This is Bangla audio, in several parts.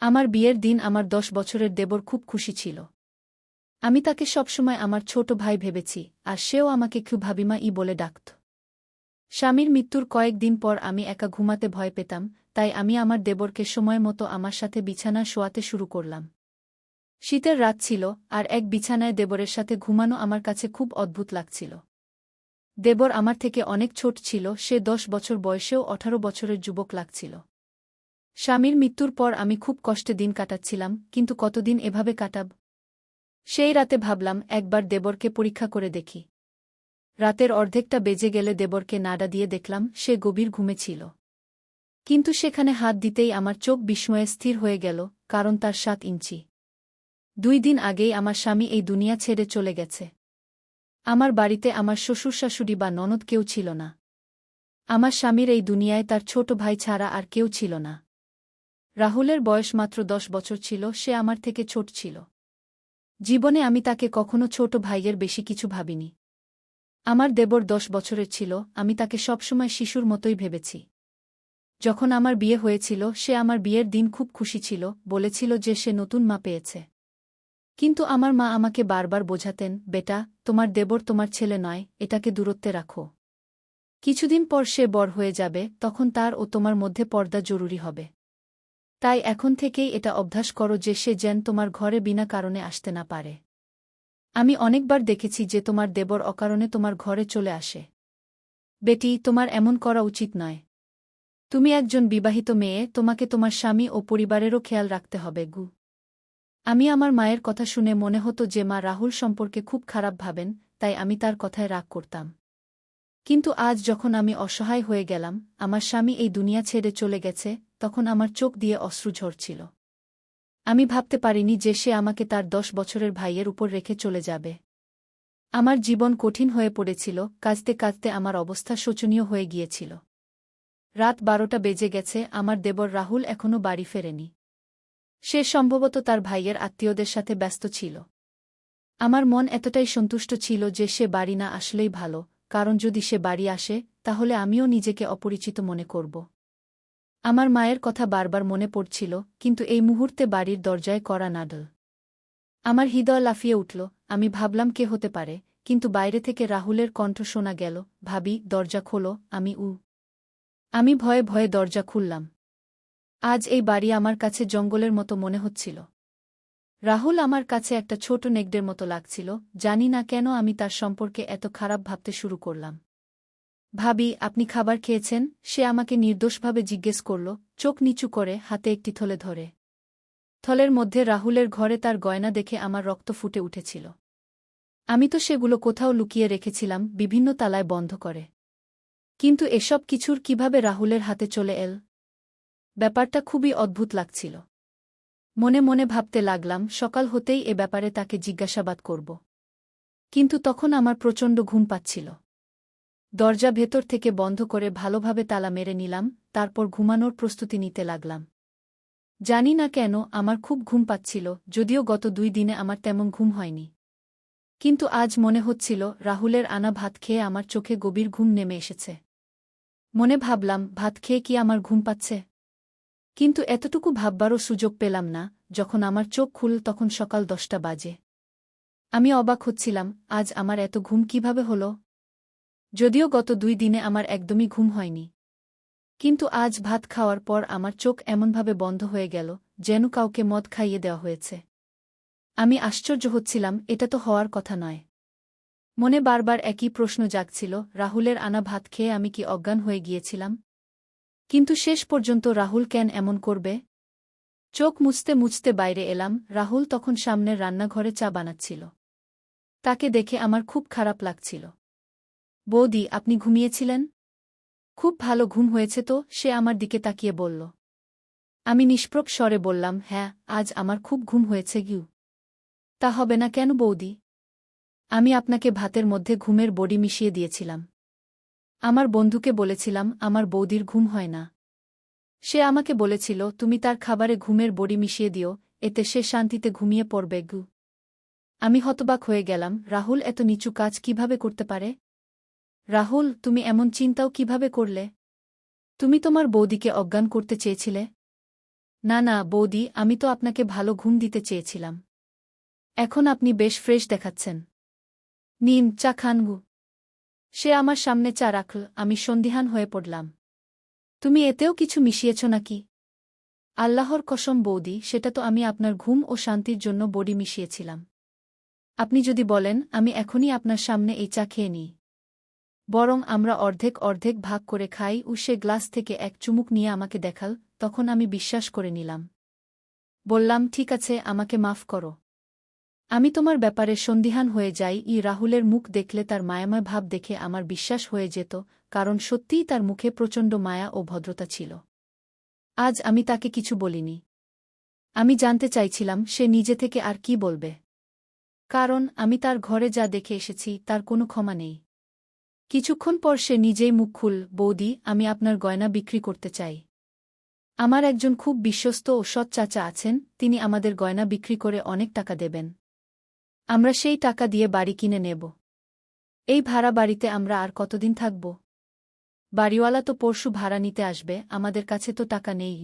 আমার বিয়ের দিন আমার 10 বছরের দেবর খুব খুশি ছিল। আমি তাকে সবসময় আমার ছোট ভাই ভেবেছি, আর সেও আমাকে খুব ভাবিমা বলে ডাকত। স্বামীর মৃত্যুর কয়েকদিন পর আমি একা ঘুমাতে ভয় পেতাম, তাই আমি আমার দেবরকে সময় মতো আমার সাথে বিছানায় শোয়াতে শুরু করলাম। শীতের রাত ছিল, আর এক বিছানায় দেবরের সাথে ঘুমানো আমার কাছে খুব অদ্ভুত লাগছিল। দেবর আমার থেকে অনেক ছোট ছিল, সে 10 বছর বয়সেও 18 বছরের যুবক লাগছিল। স্বামীর মৃত্যুর পর আমি খুব কষ্টে দিন কাটাচ্ছিলাম, কিন্তু কতদিন এভাবে কাটাব? সেই রাতে ভাবলাম একবার দেবরকে পরীক্ষা করে দেখি। রাতের অর্ধেকটা বেজে গেলে দেবরকে নাড়া দিয়ে দেখলাম সে গভীর ঘুমে ছিল। কিন্তু সেখানে হাত দিতেই আমার চোখ বিস্ময়ে স্থির হয়ে গেল, কারণ তার 7 ইঞ্চি। 2 দিন আগেই আমার স্বামী এই দুনিয়া ছেড়ে চলে গেছে। আমার বাড়িতে আমার শ্বশুর শাশুড়ি বা ননদ কেউ ছিল না। আমার স্বামীর এই দুনিয়ায় তার ছোট ভাই ছাড়া আর কেউ ছিল না। রাহুলের বয়স মাত্র 10 বছর ছিল, সে আমার থেকে ছোট ছিল। জীবনে আমি তাকে কখনো ছোট ভাইয়ের বেশি কিছু ভাবিনি। আমার দেবর 10 বছরের ছিল, আমি তাকে সবসময় শিশুর মতোই ভেবেছি। যখন আমার বিয়ে হয়েছিল সে আমার বিয়ের দিন খুব খুশি ছিল, বলেছিল যে সে নতুন মা পেয়েছে। কিন্তু আমার মা আমাকে বারবার বোঝাতেন, বেটা, তোমার দেবর তোমার ছেলে নয়, এটাকে দূরত্বে রাখো। কিছুদিন পর সে বড় হয়ে যাবে, তখন তার ও তোমার মধ্যে পর্দা জরুরি হবে। তাই এখন থেকেই এটা অভ্যাস করো যে সে যেন তোমার ঘরে বিনা কারণে আসতে না পারে। আমি অনেকবার দেখেছি যে তোমার দেবর অকারণে তোমার ঘরে চলে আসে। বেটি, তোমার এমন করা উচিত নয়। তুমি একজন বিবাহিত মেয়ে, তোমাকে তোমার স্বামী ও পরিবারেরও খেয়াল রাখতে হবে গু। আমি আমার মায়ের কথা শুনে মনে হতো যে মা রাহুল সম্পর্কে খুব খারাপ ভাবেন, তাই আমি তার কথায় রাগ করতাম। কিন্তু আজ যখন আমি অসহায় হয়ে গেলাম, আমার স্বামী এই দুনিয়া ছেড়ে চলে গেছে, তখন আমার চোখ দিয়ে অশ্রু ঝরছিল। আমি ভাবতে পারিনি যে সে আমাকে তার 10 বছরের ভাইয়ের উপর রেখে চলে যাবে। আমার জীবন কঠিন হয়ে পড়েছিল, কাঁদতে কাঁদতে আমার অবস্থা শোচনীয় হয়ে গিয়েছিল। রাত 12টা বেজে গেছে, আমার দেবর রাহুল এখনও বাড়ি ফেরেনি। সে সম্ভবত তার ভাইয়ের আত্মীয়দের সাথে ব্যস্ত ছিল। আমার মন এতটাই সন্তুষ্ট ছিল যে সে বাড়ি না আসলেই ভালো, কারণ যদি সে বাড়ি আসে, তাহলে আমিও নিজেকে অপরিচিত মনে করব। আমার মায়ের কথা বারবার মনে পড়ছিল, কিন্তু এই মুহূর্তে বাড়ির দরজায় কড়া নাড়ল। আমার হৃদয় লাফিয়ে উঠল। আমি ভাবলাম কে হতে পারে, কিন্তু বাইরে থেকে রাহুলের কণ্ঠ শোনা গেল, ভাবি, দরজা খোলো। আমি ভয়ে ভয়ে দরজা খুললাম। আজ এই বাড়ি আমার কাছে জঙ্গলের মতো মনে হচ্ছিল। রাহুল আমার কাছে একটা ছোট নেকড়ের মতো লাগছিল, জানি না কেন আমি তার সম্পর্কে এত খারাপ ভাবতে শুরু করলাম। ভাবি, আপনি খাবার খেয়েছেন? সে আমাকে নির্দোষভাবে জিজ্ঞেস করল, চোখ নিচু করে, হাতে একটি থলে ধরে। থলের মধ্যে রাহুলের ঘরে তার গয়না দেখে আমার রক্ত ফুটে উঠেছিল। আমি তো সেগুলো কোথাও লুকিয়ে রেখেছিলাম, বিভিন্ন তালায় বন্ধ করে। কিন্তু এসব কিছুর কিভাবে রাহুলের হাতে চলে এল? ব্যাপারটা খুবই অদ্ভুত লাগছিল। মনে মনে ভাবতে লাগলাম সকাল হতেই এ ব্যাপারে তাকে জিজ্ঞাসাবাদ করব। কিন্তু তখন আমার প্রচণ্ড ঘুম পাচ্ছিল। দরজা ভেতর থেকে বন্ধ করে ভালোভাবে তালা মেরে নিলাম, তারপর ঘুমানোর প্রস্তুতি নিতে লাগলাম। জানি না কেন আমার খুব ঘুম পাচ্ছিল, যদিও গত 2 দিনে আমার তেমন ঘুম হয়নি। কিন্তু আজ মনে হচ্ছিল রাহুলের আনা ভাত খেয়ে আমার চোখে গভীর ঘুম নেমে এসেছে। মনে ভাবলাম, ভাত খেয়ে কি আমার ঘুম পাচ্ছে? কিন্তু এতটুকু ভাববারও সুযোগ পেলাম না। যখন আমার চোখ খুলল তখন সকাল 10টা বাজে। আমি অবাক হচ্ছিলাম, আজ আমার এত ঘুম কিভাবে হলো? যদিও গত 2 দিনে আমার একদমই ঘুম হয়নি। কিন্তু আজ ভাত খাওয়ার পর আমার চোখ এমনভাবে বন্ধ হয়ে গেল, যেন কাউকে মদ খাইয়ে দেওয়া হয়েছে। আমি আশ্চর্য হচ্ছিলাম, এটা তো হওয়ার কথা নয়। মনে বারবার একই প্রশ্ন জাগছিল, রাহুলের আনা ভাত খেয়ে আমি কি অজ্ঞান হয়ে গিয়েছিলাম? কিন্তু শেষ পর্যন্ত রাহুল কেন এমন করবে? চোখ মুছতে মুছতে বাইরে এলাম, রাহুল তখন সামনের রান্নাঘরে চা বানাচ্ছিল। তাকে দেখে আমার খুব খারাপ লাগছিল। বৌদি, আপনি ঘুমিয়েছিলেন? খুব ভালো ঘুম হয়েছে তো, সে আমার দিকে তাকিয়ে বলল। আমি নিষ্প্রভ স্বরে বললাম, হ্যাঁ, আজ আমার খুব ঘুম হয়েছে গিউ। তা হবে না কেন বৌদি? আমি আপনাকে ভাতের মধ্যে ঘুমের বড়ি মিশিয়ে দিয়েছিলাম। আমার বন্ধুকে বলেছিলাম আমার বৌদির ঘুম হয় না। সে আমাকে বলেছিল তুমি তার খাবারে ঘুমের বড়ি মিশিয়ে দিও, এতে সে শান্তিতে ঘুমিয়ে পড়বে গু। আমি হতবাক হয়ে গেলাম, রাহুল এত নিচু কাজ কিভাবে করতে পারে? রাহুল, তুমি এমন চিন্তাও কিভাবে করলে? তুমি তোমার বৌদিকে অজ্ঞান করতে চেয়েছিলে? না না বৌদি, আমি তো আপনাকে ভালো ঘুম দিতে চেয়েছিলাম। এখন আপনি বেশ ফ্রেশ দেখাচ্ছেন। নিন, চা খান গু। সে আমার সামনে চা রাখল, আমি সন্দিহান হয়ে পড়লাম। তুমি এতেও কিছু মিশিয়েছ নাকি? আল্লাহর কসম বৌদি, সেটা তো আমি আপনার ঘুম ও শান্তির জন্য বড়ি মিশিয়েছিলাম। আপনি যদি বলেন, আমি এখনই আপনার সামনে এই চা খেয়ে নিই। বরং আমরা অর্ধেক অর্ধেক ভাগ করে খাই। সে গ্লাস থেকে এক চুমুক নিয়ে আমাকে দেখাল, তখন আমি বিশ্বাস করে নিলাম। বললাম, ঠিক আছে, আমাকে মাফ করো। আমি তোমার ব্যাপারে সন্দিহান হয়ে যাই। রাহুলের মুখ দেখলে তার মায়াময় ভাব দেখে আমার বিশ্বাস হয়ে যেত, কারণ সত্যিই তার মুখে প্রচণ্ড মায়া ও ভদ্রতা ছিল। আজ আমি তাকে কিছু বলিনি। আমি জানতে চাইছিলাম সে নিজে থেকে আর কি বলবে। কারণ আমি তার ঘরে যা দেখে এসেছি তার কোনো ক্ষমা নেই। কিছুক্ষণ পর সে নিজেই মুখ খুল, বৌদি, আমি আপনার গয়না বিক্রি করতে চাই। আমার একজন খুব বিশ্বস্ত ও সৎ চাচা আছেন, তিনি আমাদের গয়না বিক্রি করে অনেক টাকা দেবেন। আমরা সেই টাকা দিয়ে বাড়ি কিনে নেব। এই ভাড়া বাড়িতে আমরা আর কতদিন থাকব? বাড়িওয়ালা তো পরশু ভাড়া নিতে আসবে, আমাদের কাছে তো টাকা নেই।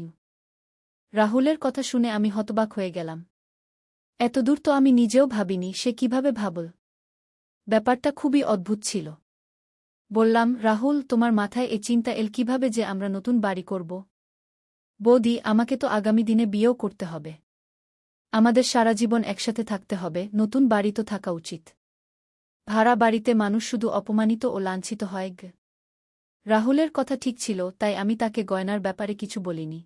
রাহুলের কথা শুনে আমি হতবাক হয়ে গেলাম। এতদূর তো আমি নিজেও ভাবিনি, সে কিভাবে ভাবল? ব্যাপারটা খুবই অদ্ভুত ছিল। বললাম, রাহুল, তোমার মাথায় এ চিন্তা এল কিভাবে যে আমরা নতুন বাড়ি করব? বৌদি, আমাকে তো আগামী দিনে বিয়েও করতে হবে। আমাদের সারা জীবন একসাথে থাকতে হবে, নতুন বাড়ি তো থাকা উচিত। ভাড়া বাড়িতে মানুষ শুধু অপমানিত ও লাঞ্ছিত হয়। রাহুলের কথা ঠিক ছিল, তাই আমি তাকে গয়নার ব্যাপারে কিছু বলিনি।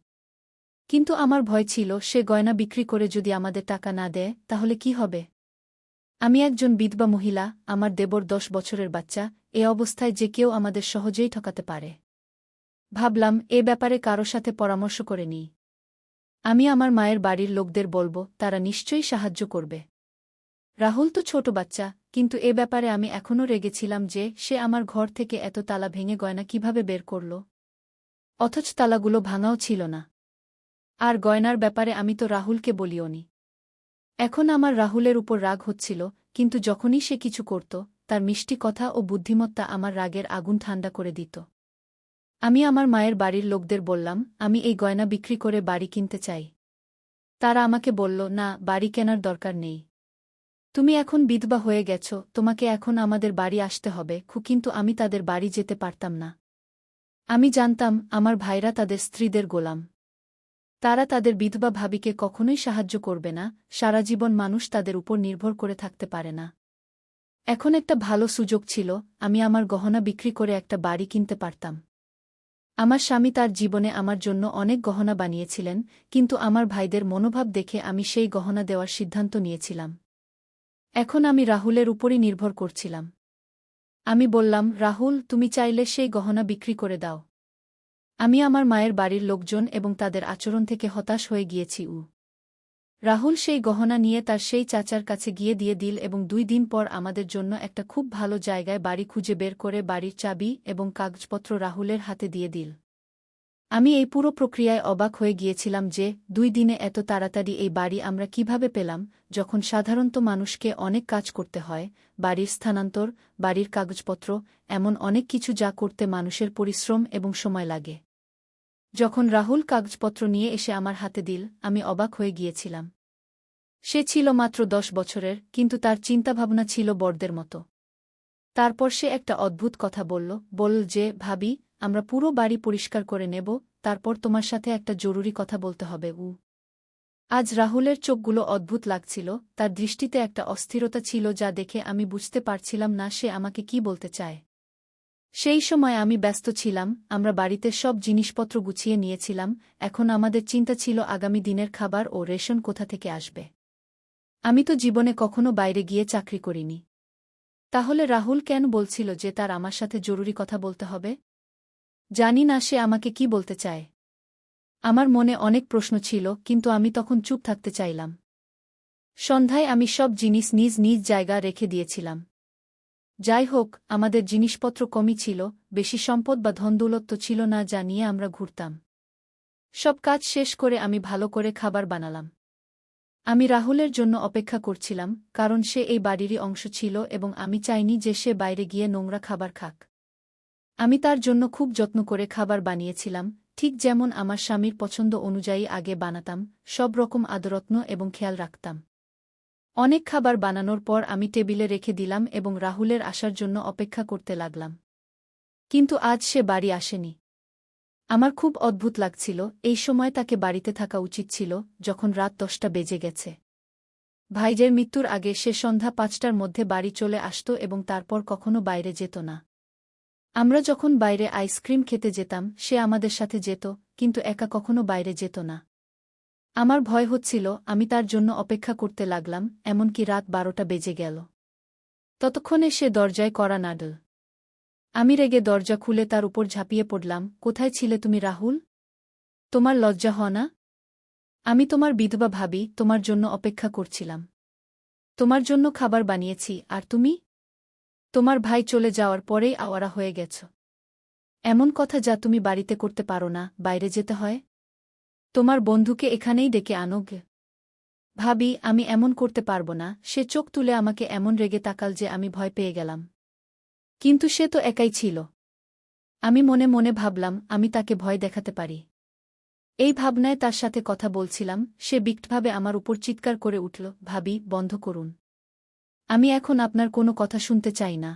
কিন্তু আমার ভয় ছিল, সে গয়না বিক্রি করে যদি আমাদের টাকা না দেয়, তাহলে কি হবে? আমি একজন বিধবা মহিলা, আমার দেবর 10 বছরের বাচ্চা, এ অবস্থায় যে কেউ আমাদের সহজেই ঠকাতে পারে। ভাবলাম, এ ব্যাপারে কারো সাথে পরামর্শ করে নিই। আমি আমার মায়ের বাড়ির লোকদের বলব, তারা নিশ্চয়ই সাহায্য করবে। রাহুল তো ছোট বাচ্চা, কিন্তু এ ব্যাপারে আমি এখনও রেগেছিলাম যে সে আমার ঘর থেকে এত তালা ভেঙে গয়না কিভাবে বের করল। অথচ তালাগুলো ভাঙাও ছিল না। আর গয়নার ব্যাপারে আমি তো রাহুলকে বলিওনি। এখন আমার রাহুলের উপর রাগ হচ্ছিল, কিন্তু যখনই সে কিছু করত, তার মিষ্টি কথা ও বুদ্ধিমত্তা আমার রাগের আগুন ঠান্ডা করে দিত। আমি আমার মায়ের বাড়ির লোকদের বললাম, আমি এই গয়না বিক্রি করে বাড়ি কিনতে চাই। তারা আমাকে বলল, না, বাড়ি কেনার দরকার নেই। তুমি এখন বিধবা হয়ে গেছ, তোমাকে এখন আমাদের বাড়ি আসতে হবে। কিন্তু আমি তাদের বাড়ি যেতে পারতাম না। আমি জানতাম আমার ভাইরা তাদের স্ত্রীদের গোলাম। তারা তাদের বিধবা ভাবিকে কখনোই সাহায্য করবে না, সারা জীবন মানুষ তাদের উপর নির্ভর করে থাকতে পারে না। এখন একটা ভালো সুযোগ ছিল, আমি আমার গহনা বিক্রি করে একটা বাড়ি কিনতে পারতাম। আমার স্বামী তার জীবনে আমার জন্য অনেক গহনা বানিয়েছিলেন, কিন্তু আমার ভাইদের মনোভাব দেখে আমি সেই গহনা দেওয়ার সিদ্ধান্ত নিয়েছিলাম। এখন আমি রাহুলের উপরই নির্ভর করছিলাম। আমি বললাম, রাহুল, তুমি চাইলে সেই গহনা বিক্রি করে দাও। আমি আমার মায়ের বাড়ির লোকজন এবং তাদের আচরণ থেকে হতাশ হয়ে গিয়েছি। রাহুল সেই গহনা নিয়ে তার সেই চাচার কাছে গিয়ে দিয়ে দিল এবং 2 দিন পর আমাদের জন্য একটা খুব ভালো জায়গায় বাড়ি খুঁজে বের করে বাড়ির চাবি এবং কাগজপত্র রাহুলের হাতে দিয়ে দিল। আমি এই পুরো প্রক্রিয়ায় অবাক হয়ে গিয়েছিলাম যে 2 দিনে এত তাড়াতাড়ি এই বাড়ি আমরা কিভাবে পেলাম, যখন সাধারণত মানুষকে অনেক কাজ করতে হয়, বাড়ির স্থানান্তর, বাড়ির কাগজপত্র, এমন অনেক কিছু যা করতে মানুষের পরিশ্রম এবং সময় লাগে। যখন রাহুল কাগজপত্র নিয়ে এসে আমার হাতে দিল, আমি অবাক হয়ে গিয়েছিলাম। সে ছিল মাত্র 10 বছরের, কিন্তু তার চিন্তাভাবনা ছিল বড়দের মতো। তারপর সে একটা অদ্ভুত কথা বলল যে, ভাবি, আমরা পুরো বাড়ি পরিষ্কার করে নেব, তারপর তোমার সাথে একটা জরুরি কথা বলতে হবে। আজ রাহুলের চোখগুলো অদ্ভুত লাগছিল, তার দৃষ্টিতে একটা অস্থিরতা ছিল যা দেখে আমি বুঝতে পারছিলাম না সে আমাকে কি বলতে চায়। সেই সময় আমি ব্যস্ত ছিলাম, আমরা বাড়িতে সব জিনিসপত্র গুছিয়ে নিয়েছিলাম, এখন আমাদের চিন্তা ছিল আগামী দিনের খাবার ও রেশন কোথা থেকে আসবে। আমি তো জীবনে কখনো বাইরে গিয়ে চাকরি করিনি। তাহলে রাহুল কেন বলছিল যে তার আমার সাথে জরুরি কথা বলতে হবে? জানি না সে আমাকে কি বলতে চায়। আমার মনে অনেক প্রশ্ন ছিল, কিন্তু আমি তখন চুপ থাকতে চাইলাম। সন্ধ্যায় আমি সব জিনিস নিজ নিজ জায়গা রেখে দিয়েছিলাম। যাই হোক, আমাদের জিনিসপত্র কমই ছিল, বেশি সম্পদ বা ধনদৌলত ছিল না যা নিয়ে আমরা ঘুরতাম। সব কাজ শেষ করে আমি ভালো করে খাবার বানালাম। আমি রাহুলের জন্য অপেক্ষা করছিলাম, কারণ সে এই বাড়িরই অংশ ছিল এবং আমি চাইনি যে সে বাইরে গিয়ে নোংরা খাবার খাক। আমি তার জন্য খুব যত্ন করে খাবার বানিয়েছিলাম, ঠিক যেমন আমার স্বামীর পছন্দ অনুযায়ী আগে বানাতাম, সব রকম আদরত্ন এবং খেয়াল রাখতাম। অনেক খাবার বানানোর পর আমি টেবিলে রেখে দিলাম এবং রাহুলের আসার জন্য অপেক্ষা করতে লাগলাম। কিন্তু আজ সে বাড়ি আসেনি। আমার খুব অদ্ভুত লাগছিল, এই সময় তাকে বাড়িতে থাকা উচিত ছিল, যখন রাত 10টা বেজে গেছে। ভাইজের মৃত্যুর আগে সে সন্ধ্যা 5টার মধ্যে বাড়ি চলে আসত এবং তারপর কখনো বাইরে যেত না। আমরা যখন বাইরে আইসক্রিম খেতে যেতাম সে আমাদের সাথে যেত, কিন্তু একা কখনো বাইরে যেত না। আমার ভয় হচ্ছিল, আমি তার জন্য অপেক্ষা করতে লাগলাম, এমনকি রাত 12টা বেজে গেল। ততক্ষণে সে দরজায় কড়া নাড়ল। আমি রেগে দরজা খুলে তার উপর ঝাঁপিয়ে পড়লাম, কোথায় ছিলে তুমি রাহুল? তোমার লজ্জা হয় না? আমি তোমার বিধবা ভাবি, তোমার জন্য অপেক্ষা করছিলাম। তোমার জন্য খাবার বানিয়েছি, আর তুমি? তোমার ভাই চলে যাওয়ার পরেই আওয়ারা হয়ে গেছ। এমন কথা যা তুমি বাড়িতে করতে পারো না, বাইরে যেতে হয়। তোমার বন্ধুকে এখানেই ডেকে আনো গে। ভাবি, আমি এমন করতে পারব না। সে চোখ তুলে আমাকে এমন রেগে তাকাল যে আমি ভয় পেয়ে গেলাম। কিন্তু সে তো একাই ছিল। আমি মনে মনে ভাবলাম, আমি তাকে ভয় দেখাতে পারি। এই ভাবনায় তার সাথে কথা বলছিলাম, সে বিকটভাবে আমার উপর চিৎকার করে উঠল, ভাবি, বন্ধ করুন। আমি এখন আপনার কোনো কথা শুনতে চাই না।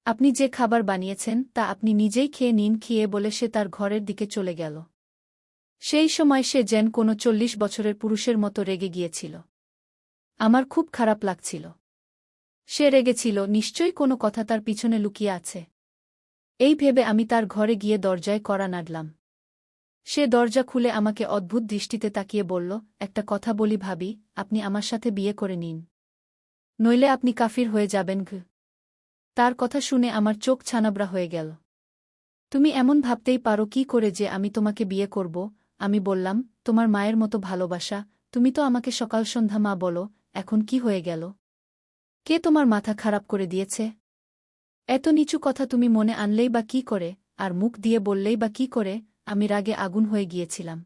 আপনি যে খাবার বানিয়েছেন তা আপনি নিজেই খেয়ে নিন। খেয়ে বলে সে তার ঘরের দিকে চলে গেল। সেই সময় সে যেন কোনো 40 বছরের পুরুষের মতো রেগে গিয়েছিল। আমার খুব খারাপ লাগছিল। সে রেগেছিল, নিশ্চয়ই কোনো কথা তার পিছনে লুকিয়ে আছে। এই ভেবে আমি তার ঘরে গিয়ে দরজায় কড়া নাড়লাম। সে দরজা খুলে আমাকে অদ্ভুত দৃষ্টিতে তাকিয়ে বলল, একটা কথা বলি ভাবি, আপনি আমার সাথে বিয়ে করে নিন। নইলে আপনি কাফির হয়ে যাবেন। তার কথা শুনে আমার চোখ ছানাবড়া হয়ে গেল। তুমি এমন ভাবতেই পারো কি করে যে আমি তোমাকে বিয়ে করব? আমি বললাম, তোমার মায়ের মতো ভালোবাসা, তুমি তো আমাকে সকাল সন্ধ্যা মা বলো, এখন কি হয়ে গেল? কে তোমার মাথা খারাপ করে দিয়েছে? এত নিচু কথা তুমি মনে আনলেই বা কি করে, আর মুখ দিয়ে বললেই বা কি করে? আমি রাগে আগুন হয়ে গিয়েছিলাম।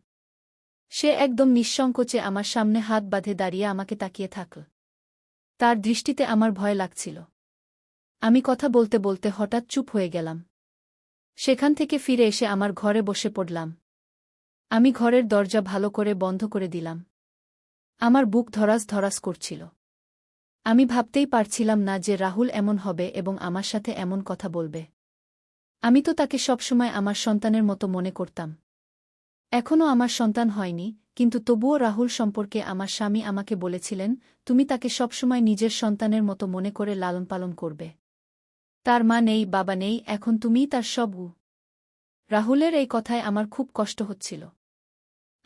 সে একদম নিঃসংকোচে আমার সামনে হাত বাঁধে দাঁড়িয়ে আমাকে তাকিয়ে থাকল। তার দৃষ্টিতে আমার ভয় লাগছিল। আমি কথা বলতে বলতে হঠাৎ চুপ হয়ে গেলাম। সেখান থেকে ফিরে এসে আমার ঘরে বসে পড়লাম। আমি ঘরের দরজা ভালো করে বন্ধ করে দিলাম। আমার বুক ধরাস ধরাস করছিল। আমি ভাবতেই পারছিলাম না যে রাহুল এমন হবে এবং আমার সাথে এমন কথা বলবে। আমি তো তাকে সবসময় আমার সন্তানের মতো মনে করতাম। এখনও আমার সন্তান হয়নি, কিন্তু তবুও রাহুল সম্পর্কে আমার স্বামী আমাকে বলেছিলেন, তুমি তাকে সবসময় নিজের সন্তানের মতো মনে করে লালন পালন করবে। তার মা নেই, বাবা নেই, এখন তুমিই তার সব। রাহুলের এই কথায় আমার খুব কষ্ট হচ্ছিল।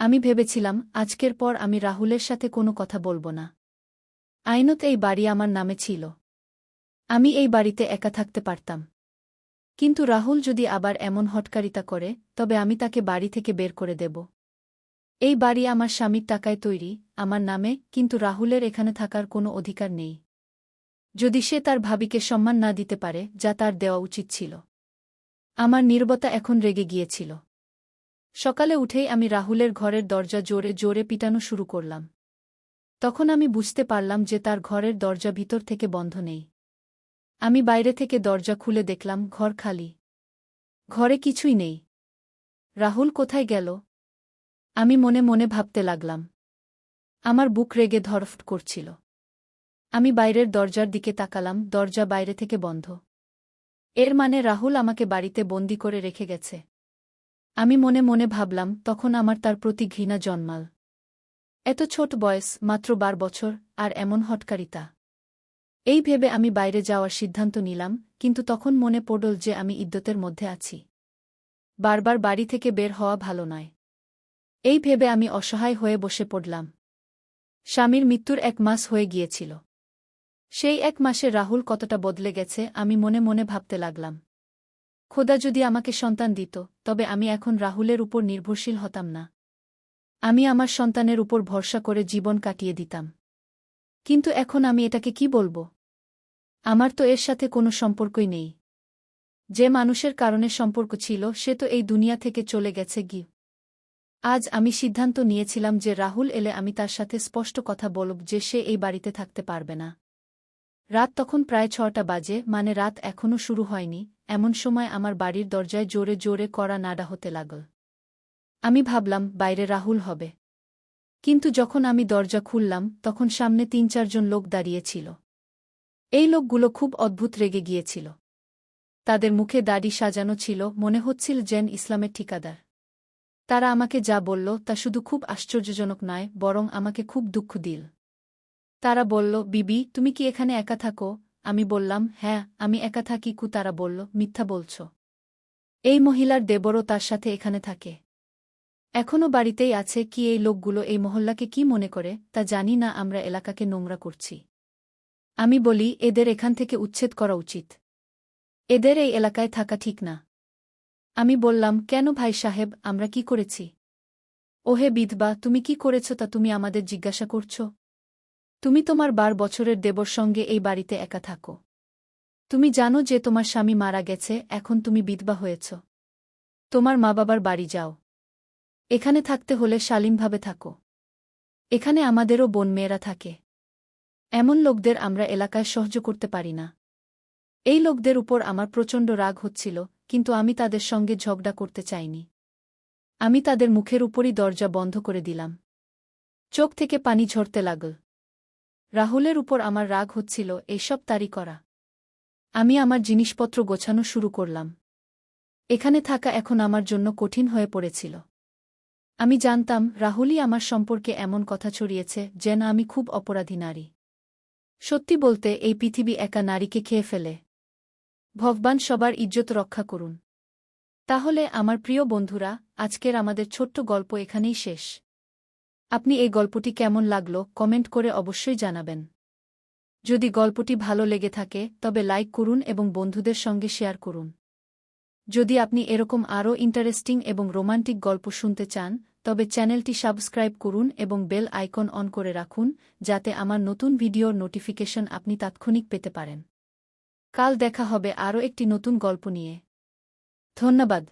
আমি ভেবেছিলাম, আজকের পর আমি রাহুলের সাথে কোনো কথা বলবো না। আইনত এই বাড়ি আমার নামে ছিল। আমি এই বাড়িতে একা থাকতে পারতাম। কিন্তু রাহুল যদি আবার এমন হটকারিতা করে, তবে আমি তাকে বাড়ি থেকে বের করে দেব। এই বাড়ি আমার স্বামীর টাকায় তৈরি, আমার নামে, কিন্তু রাহুলের এখানে থাকার কোনো অধিকার নেই। যদি সে তার ভাবিকে সম্মান না দিতে পারে, যা তার দেওয়া উচিত ছিল। আমার নীরবতা এখন রেগে গিয়েছিল। সকালে উঠেই আমি রাহুলের ঘরের দরজা জোরে জোরে পিটানো শুরু করলাম। তখন আমি বুঝতে পারলাম যে তার ঘরের দরজা ভিতর থেকে বন্ধ নেই। আমি বাইরে থেকে দরজা খুলে দেখলাম, ঘর খালি। ঘরে কিছুই নেই। রাহুল কোথায় গেল? আমি মনে মনে ভাবতে লাগলাম। আমার বুক রেগে ধড়ফড় করছিল। আমি বাইরের দরজার দিকে তাকালাম, দরজা বাইরে থেকে বন্ধ। এর মানে রাহুল আমাকে বাড়িতে বন্দি করে রেখে গেছে। আমি মনে মনে ভাবলাম, তখন আমার তার প্রতি ঘৃণা জন্মাল। এত ছোট বয়স, মাত্র 12 বছর, আর এমন হটকারিতা। এই ভেবে আমি বাইরে যাওয়ার সিদ্ধান্ত নিলাম, কিন্তু তখন মনে পড়ল যে আমি ইদ্যতের মধ্যে আছি। বারবার বাড়ি থেকে বের হওয়া ভালো নয়। এই ভেবে আমি অসহায় হয়ে বসে পড়লাম। স্বামীর মৃত্যুর 1 মাস হয়ে গিয়েছিল। সেই 1 মাসে রাহুল কতটা বদলে গেছে আমি মনে মনে ভাবতে লাগলাম। খোদা যদি আমাকে সন্তান দিত, তবে আমি এখন রাহুলের উপর নির্ভরশীল হতাম না। আমি আমার সন্তানের উপর ভরসা করে জীবন কাটিয়ে দিতাম। কিন্তু এখন আমি এটাকে কি বলবো? আমার তো এর সাথে কোনো সম্পর্কই নেই। যে মানুষের কারণে সম্পর্ক ছিল সে তো এই দুনিয়া থেকে চলে গেছে গি। আজ আমি সিদ্ধান্ত নিয়েছিলাম যে রাহুল এলে আমি তার সাথে স্পষ্ট কথা বলব যে সে এই বাড়িতে থাকতে পারবে না। রাত তখন প্রায় 6টা বাজে, মানে রাত এখনও শুরু হয়নি, এমন সময় আমার বাড়ির দরজায় জোরে জোরে কড়া নাড়া হতে লাগল। আমি ভাবলাম বাইরে রাহুল হবে। কিন্তু যখন আমি দরজা খুললাম তখন সামনে ৩-৪ জন লোক দাঁড়িয়েছিল। এই লোকগুলো খুব অদ্ভুত রেগে গিয়েছিল। তাদের মুখে দাড়ি সাজানো ছিল, মনে হচ্ছিল যেন ইসলামের ঠিকাদার। তারা আমাকে যা বলল তা শুধু খুব আশ্চর্যজনক নয়, বরং আমাকে খুব দুঃখ দিল। তারা বলল, বিবি, তুমি কি এখানে একা থাকো? আমি বললাম, হ্যাঁ, আমি একা থাকি। তারা বলল, মিথ্যা বলছ। এই মহিলার দেবরও তার সাথে এখানে থাকে। এখনও বাড়িতেই আছে। কি এই লোকগুলো এই মহল্লাকে কি মনে করে তা জানি না, আমরা এলাকাকে নোংরা করছি। আমি বলি, এদের এখান থেকে উচ্ছেদ করা উচিত। এদের এই এলাকায় থাকা ঠিক না। আমি বললাম, কেন ভাই সাহেব, আমরা কি করেছি? ওহে বিধবা, তুমি কি করেছ তা তুমি আমাদের জিজ্ঞাসা করছ? তুমি তোমার 12 বছরের দেবর সঙ্গে এই বাড়িতে একা থাকো। তুমি জানো যে তোমার স্বামী মারা গেছে, এখন তুমি বিধবা হয়েছ। তোমার মা বাবার বাড়ি যাও। এখানে থাকতে হলে শালীনভাবে থাকো। এখানে আমাদেরও বোন মেয়েরা থাকে। এমন লোকদের আমরা এলাকায় সহ্য করতে পারি না। এই লোকদের উপর আমার প্রচণ্ড রাগ হচ্ছিল, কিন্তু আমি তাদের সঙ্গে ঝগড়া করতে চাইনি। আমি তাদের মুখের উপরই দরজা বন্ধ করে দিলাম। চোখ থেকে পানি ঝরতে লাগল। রাহুলের উপর আমার রাগ হচ্ছিল, এইসব তারই করা। আমি আমার জিনিসপত্র গোছানো শুরু করলাম। এখানে থাকা এখন আমার জন্য কঠিন হয়ে পড়েছিল। আমি জানতাম রাহুলই আমার সম্পর্কে এমন কথা ছড়িয়েছে যেন আমি খুব অপরাধী নারী। সত্যি বলতে, এই পৃথিবী একা নারীকে খেয়ে ফেলে। ভগবান সবার ইজ্জত রক্ষা করুন। তাহলে আমার প্রিয় বন্ধুরা, আজকের আমাদের ছোট্ট গল্প এখানেই শেষ। আপনি এই গল্পটি কেমন লাগলো কমেন্ট করে অবশ্যই জানাবেন। যদি গল্পটি ভালো লেগে থাকে তবে লাইক করুন এবং বন্ধুদের সঙ্গে শেয়ার করুন। যদি আপনি এরকম আরও ইন্টারেস্টিং এবং রোমান্টিক গল্প শুনতে চান তবে চ্যানেলটি সাবস্ক্রাইব করুন এবং বেল আইকন অন করে রাখুন, যাতে আমার নতুন ভিডিওর নোটিফিকেশন আপনি তাৎক্ষণিক পেতে পারেন। কাল দেখা হবে আরও একটি নতুন গল্প নিয়ে। ধন্যবাদ।